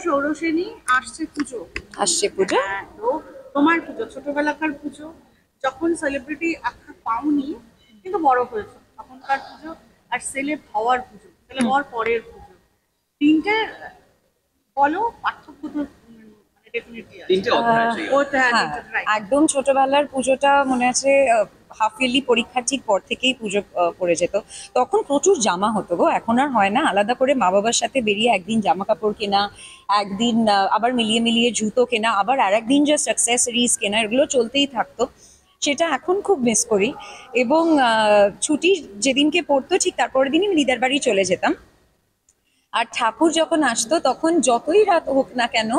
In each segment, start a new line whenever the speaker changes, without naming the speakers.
ষোড়শিনী, আসছে পুজো। তো তোমার পুজো, ছোটবেলাকার পুজো, যখন সেলিব্রিটি আখ্যা পাওনি কিন্তু বড় হয়েছে তখনকার পুজো, আর সেলেব হওয়ার পুজো, সেলেব হওয়ার পরের পুজো, তিনটে বলো পার্থক্য তো মানে ডেফিনেটলি আছে।
হ্যাঁ, একদম ছোটবেলার পুজোটা মনে আছে, হাফ ইয়ারলি পরীক্ষার ঠিক পর থেকেই পুজো পড়ে যেত। তখন প্রচুর জামা হতো গো, এখন আর হয় না। আলাদা করে মা বাবার সাথে বেরিয়ে একদিন জামা কাপড় কেনা, একদিন আবার মিলিয়ে মিলিয়ে জুতো কেনা, আবার আর একদিন জাস্ট অ্যাক্সেসরিজ কেনা, এগুলো চলতেই থাকতো। সেটা এখন খুব মিস করি। এবং ছুটি যেদিনকে পড়তো ঠিক তারপরের দিনই আমি দিদার বাড়ি চলে যেতাম। আর ঠাকুর যখন আসতো তখন যতই রাত হোক না কেন,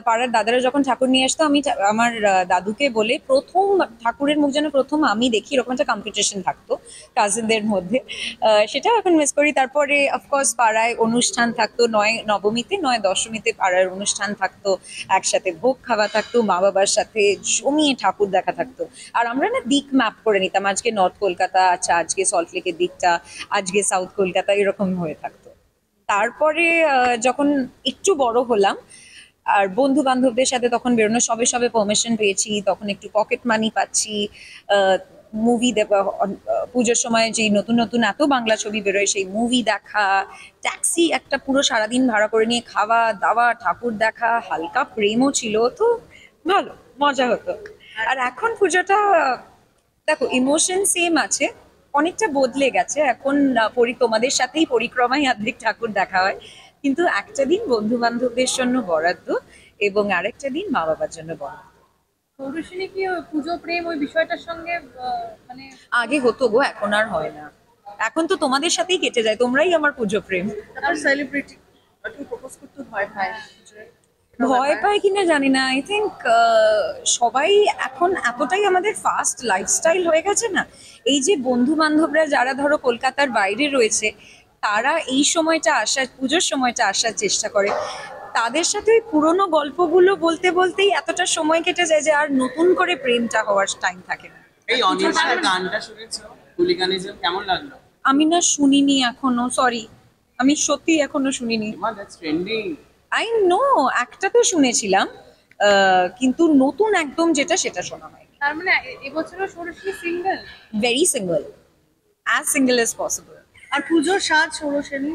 পাড়ার দাদারা যখন ঠাকুর নিয়ে আসতো, আমি আমার দাদুকে বলে প্রথম ঠাকুরের মুখ যেন প্রথম আমি দেখি, এরকম একটা কম্পিটিশন থাকতো কাজিনদের মধ্যে। সেটাও এখন মিস করি। তারপরে অফকোর্স পাড়ায় অনুষ্ঠান থাকতো, নয় নবমীতে নয় দশমীতে পাড়ার অনুষ্ঠান থাকতো, একসাথে ভোগ খাওয়া থাকতো, মা বাবার সাথে জমিয়ে ঠাকুর দেখা থাকতো। আর আমরা না দিক ম্যাপ করে নিতাম, আজকে নর্থ কলকাতা, আচ্ছা আজকে সল্টলেকের দিকটা, আজকে সাউথ কলকাতা, এরকম হয়ে থাকতো। তারপরে যখন একটু বড় হলাম আর বন্ধু বান্ধবদের সাথে তখন বেরোনো, সবে সবে পারমিশন পেয়েছি, তখন একটু পকেট মানি পাচ্ছি, মুভি পুজোর সময় যেই নতুন নতুন এত বাংলা ছবি বেরোয়, সেই মুভি দেখা, ট্যাক্সি একটা পুরো সারাদিন ভাড়া করে নিয়ে খাওয়া দাওয়া, ঠাকুর দেখা, হালকা প্রেমও ছিল, তো ভালো মজা হতো। আর এখন পুজোটা দেখো ইমোশন সেম আছে, অনেকটা বদলে গেছে এখন। তোমাদের সাথেই পরিক্রমায় অর্ধেক ঠাকুর দেখা হয়, কিন্তু একটা দিন বন্ধু বান্ধবদের জন্য বরাদ্দ এবং আরেকটা দিন মা বাবার জন্য বরাদ্দ।
ষোড়শিনী কি ওই পুজো প্রেম ওই বিষয়টার সঙ্গে মানে
আগে হতো গো, এখন আর হয় না। এখন তো তোমাদের সাথেই কেটে যায়, তোমরাই আমার পুজো প্রেম।
তারপর সেলিব্রিটি প্রপোজ করতে ভয় পায়,
ভয় পায় কিনা জানি না, আই থিঙ্ক সবাই এখন এতটাই আমাদের ফাস্ট লাইফস্টাইল হয়ে গেছে না, এই যে বন্ধু বান্ধবরা যারা ধরো কলকাতার বাইরে রয়েছে, তারা এই সময়টা আসার, পুজোর সময়টা আসার চেষ্টা করে। তাদের সাথে ওই পুরোনো গল্পগুলো বলতে বলতেই এতটা সময় কেটে যায় যে আর নতুন করে প্রেমটা হওয়ার টাইম থাকে না।
এই অনির্বাণের গানটা শুনেছো, হুলিগানিজম, কেমন লাগলো?
আমি না শুনিনি এখনো, সরি, আমি সত্যি এখনো শুনিনি।
That's trending.
আই নো, একটা তো শুনেছিলাম, কিন্তু নতুন একদম যেটা, সেটা শোনা হয়নি।
তার মানে এবছরও ষোড়শী single,
very single, as single as possible.
আর পুজোর সাজ ষোড়শিনী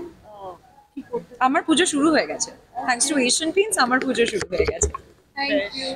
কি করতে?
আমার পুজো শুরু হয়ে গেছে, থ্যাঙ্কস টু এশিয়ান পেইন্টস আমার পুজো শুরু হয়ে গেছে।
Thank you.